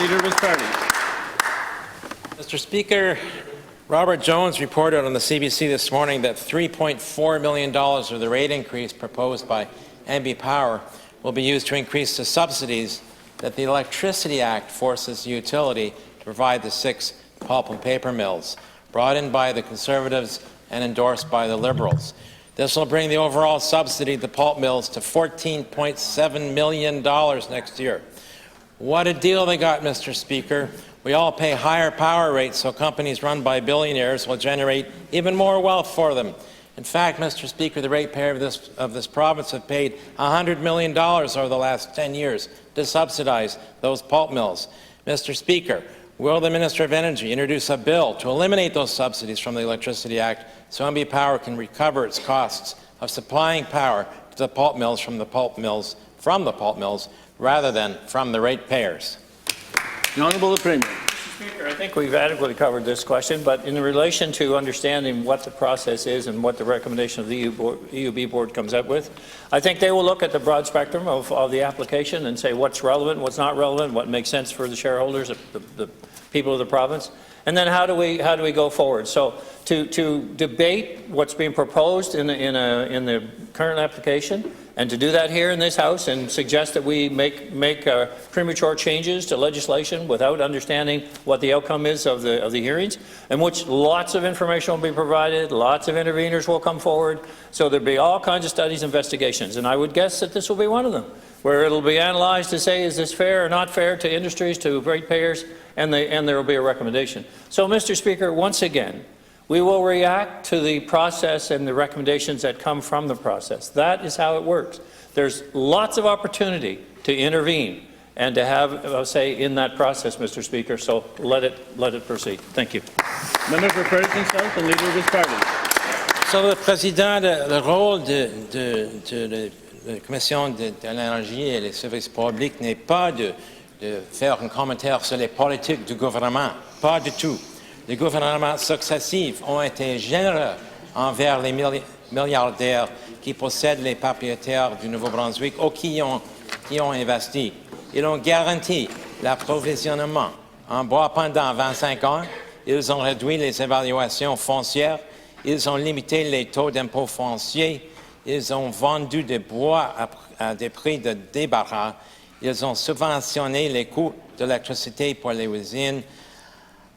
Leader of his party. Mr. Speaker, Robert Jones reported on the CBC this morning that $3.4 million of the rate increase proposed by MB Power will be used to increase the subsidies that the Electricity Act forces the utility to provide the 6 pulp and paper mills, brought in by the Conservatives and endorsed by the Liberals. This will bring the overall subsidy to pulp mills to $14.7 million next year. What a deal they got, Mr. Speaker. We all pay higher power rates so companies run by billionaires will generate even more wealth for them. In fact, Mr. Speaker, the ratepayers of this province have paid $100 million over the last 10 years to subsidize those pulp mills. Mr. Speaker, will the Minister of Energy introduce a bill to eliminate those subsidies from the Electricity Act so MB Power can recover its costs of supplying power to the pulp mills from the pulp mills rather than from the ratepayers? The Honourable Premier. Mr. Speaker, I think we've adequately covered this question, but in relation to understanding what the process is and what the recommendation of the EUB board comes up with, I think they will look at the broad spectrum of the application and say what's relevant, what's not relevant, what makes sense for the shareholders, the people of the province, and then how do we go forward. So to debate what's being proposed in the current application, and to do that here in this House and suggest that we make premature changes to legislation without understanding what the outcome is of the hearings, in which lots of information will be provided, lots of interveners will come forward, so there'll be all kinds of studies, investigations, and I would guess that this will be one of them, where it'll be analyzed to say, is this fair or not fair to industries, to ratepayers, and there will be a recommendation. So, Mr. Speaker, once again, we will react to the process and the recommendations that come from the process. That is how it works. There's lots of opportunity to intervene and to have a say in that process, Mr. Speaker, so let it proceed. Thank you. Member for Fredericton-South and Leader of his party. Sur le Président, le rôle de la Commission de l'énergie et des services publics n'est pas de faire un commentaire sur les politiques du gouvernement. Pas du tout. Les gouvernements successifs ont été généreux envers les milliardaires qui possèdent les papiers du Nouveau-Brunswick ou qui ont investi. Ils ont garanti l'approvisionnement en bois pendant 25 ans. Ils ont réduit les évaluations foncières. Ils ont limité les taux d'impôt foncier. Ils ont vendu des bois à des prix de débarras. Ils ont subventionné les coûts d'électricité pour les usines.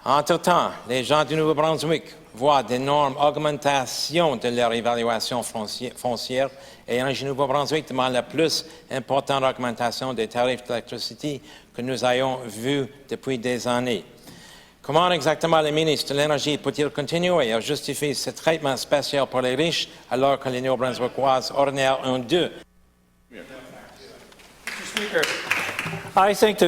Entre-temps, les gens du Nouveau-Brunswick voient d'énormes augmentations de leur évaluation foncière et Énergie Nouveau-Brunswick demande la plus importante augmentation des tarifs d'électricité que nous ayons vue depuis des années. Comment exactement le ministre de l'Énergie peut-il continuer à justifier ce traitement spécial pour les riches alors que les Nouveau-Brunswickois ordinaires ont d'eux? Mr. Speaker, I think the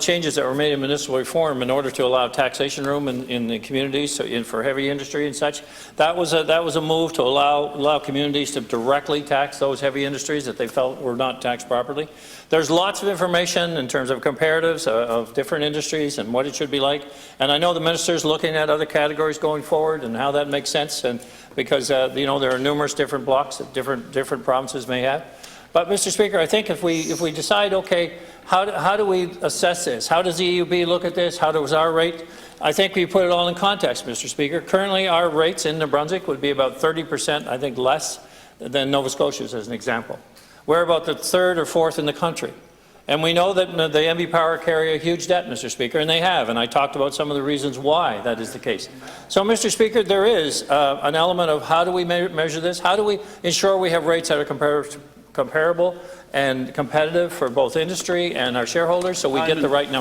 changes that were made in municipal reform in order to allow taxation room in the communities for heavy industry and such, that was a move to allow communities to directly tax those heavy industries that they felt were not taxed properly. There's lots of information in terms of comparatives of different industries and what it should be like, and I know the minister's looking at other categories going forward and how that makes sense, and because there are numerous different blocks that different provinces may have. But, Mr. Speaker, I think if we decide, okay, how do we assess this? How does the EUB look at this? How does our rate? I think we put it all in context, Mr. Speaker. Currently, our rates in New Brunswick would be about 30%, I think, less than Nova Scotia's, as an example. We're about the 3rd or 4th in the country. And we know that the MB Power carry a huge debt, Mr. Speaker, and they have, and I talked about some of the reasons why that is the case. So, Mr. Speaker, there is an element of how do we measure this? How do we ensure we have rates that are comparable and competitive for both industry and our shareholders, so we get the right number.